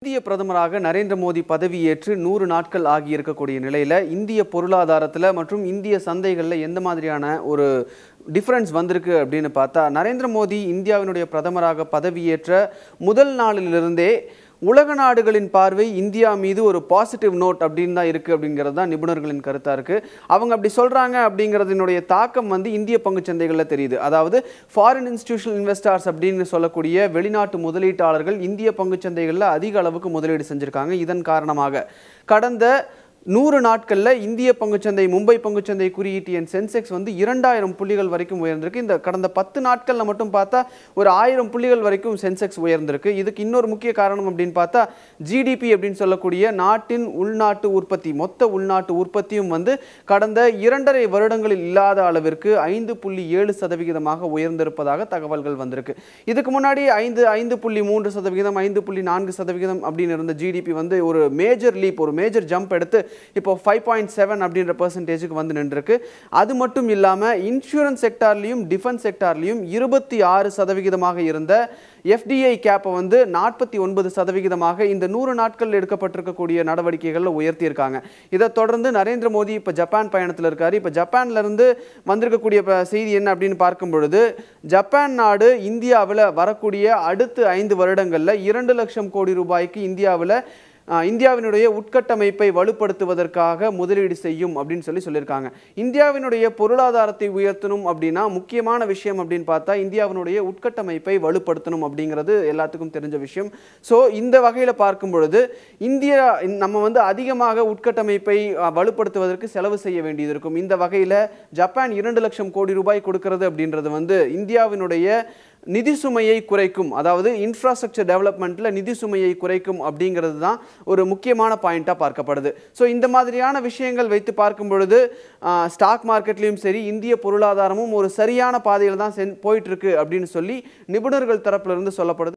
இந்திய பிரதமராக நரேந்திர மோடி பதவியேற்று 100 நாட்கள் ஆகியிருக்கக்கூடிய நிலையில் இந்திய பொருளாதாரத்தில் மற்றும் இந்திய சந்தைகளில் எந்த மாதிரியான ஒரு டிஃபரன்ஸ் வந்திருக்கு அப்படின்னு பார்த்தா, நரேந்திர மோடி இந்தியாவினுடைய பிரதமராக பதவியேற்ற முதல் நாளிலிருந்தே உலக நாடுகளின் பார்வை இந்தியா மீது ஒரு பாசிட்டிவ் நோட் அப்படின்னு தான் இருக்குது அப்படிங்கிறது தான் நிபுணர்களின் கருத்தாக இருக்குது. அவங்க அப்படி சொல்கிறாங்க அப்படிங்கிறதுனுடைய தாக்கம் இந்திய பங்குச்சந்தைகளில் தெரியுது. அதாவது ஃபாரின் இன்ஸ்டிடியூஷனல் இன்வெஸ்டர்ஸ் அப்படின்னு சொல்லக்கூடிய வெளிநாட்டு முதலீட்டாளர்கள் இந்திய பங்குச்சந்தைகளில் அதிக அளவுக்கு முதலீடு செஞ்சுருக்காங்க. இதன் காரணமாக கடந்த 100 நாட்களில் இந்திய பங்குச்சந்தை மும்பை பங்குச்சந்தை குறியீட்டு எண் சென்செக்ஸ் 2000 புள்ளிகள் வரைக்கும் உயர்ந்திருக்கு. இந்த கடந்த 10 நாட்களில் மட்டும் பார்த்தா ஒரு 1000 புள்ளிகள் வரைக்கும் சென்செக்ஸ் உயர்ந்திருக்கு. இதுக்கு இன்னொரு முக்கிய காரணம் அப்படின்னு பார்த்தா ஜிடிபி அப்படின்னு சொல்லக்கூடிய நாட்டின் உள்நாட்டு உற்பத்தி, மொத்த உள்நாட்டு உற்பத்தியும் கடந்த 2.5 வருடங்களில் இல்லாத அளவிற்கு 5.7% உயர்ந்திருப்பதாக தகவல்கள் வந்திருக்கு. இதுக்கு முன்னாடி 5.3%, 5.4% அப்படின்னு இருந்த ஜிடிபி ஒரு மேஜர் லீப், ஒரு மேஜர் ஜம்ப் எடுத்து இப்போ 5.7 அப்படின்ற பெர்சன்டேஜுக்கு நின்றுருக்கு. அது மட்டும் இல்லாமல் இன்சூரன்ஸ் செக்டார்லையும் டிஃபென்ஸ் செக்டார்லையும் 26% இருந்த எஃப்டிஐ கேப்பை 49% இந்த 100 நாட்கள் எடுக்கப்பட்டிருக்கக்கூடிய நடவடிக்கைகளில் உயர்த்தியிருக்காங்க. இதை தொடர்ந்து நரேந்திர மோடி இப்போ ஜப்பான் பயணத்தில் இருக்காரு. இப்போ ஜப்பான்ல இருந்து வந்திருக்கக்கூடிய செய்தி என்ன அப்படின்னு பார்க்கும் பொழுது, ஜப்பான் நாடு இந்தியாவில் வரக்கூடிய அடுத்த 5 வருடங்களில் 2 லட்சம் கோடி ரூபாய்க்கு இந்தியாவினுடைய உட்கட்டமைப்பை வலுப்படுத்துவதற்காக முதலீடு செய்யும் அப்படின்னு சொல்லியிருக்காங்க. இந்தியாவினுடைய பொருளாதாரத்தை உயர்த்தணும் அப்படின்னா முக்கியமான விஷயம் அப்படின்னு பார்த்தா இந்தியாவினுடைய உட்கட்டமைப்பை வலுப்படுத்தணும் அப்படிங்கிறது எல்லாத்துக்கும் தெரிஞ்ச விஷயம். ஸோ இந்த வகையில் பார்க்கும் பொழுது நம்ம அதிகமாக உட்கட்டமைப்பை வலுப்படுத்துவதற்கு செலவு செய்ய வேண்டியது இருக்கும். இந்த வகையில் ஜப்பான் 2 லட்சம் கோடி ரூபாய் கொடுக்கிறது அப்படின்றது இந்தியாவினுடைய நிதி சுமையை குறைக்கும், அதாவது இன்ஃப்ராஸ்ட்ரக்சர் டெவலப்மெண்ட்டில் நிதி சுமையை குறைக்கும் அப்படிங்கிறது தான் ஒரு முக்கியமான பாயிண்ட்டாக பார்க்கப்படுது. ஸோ இந்த மாதிரியான விஷயங்கள் வைத்து பார்க்கும் பொழுது ஸ்டாக் மார்க்கெட்லேயும் சரி இந்திய பொருளாதாரமும் ஒரு சரியான பாதையில் தான் போயிட்டுருக்கு அப்படின்னு சொல்லி நிபுணர்கள் தரப்பிலிருந்து சொல்லப்படுது.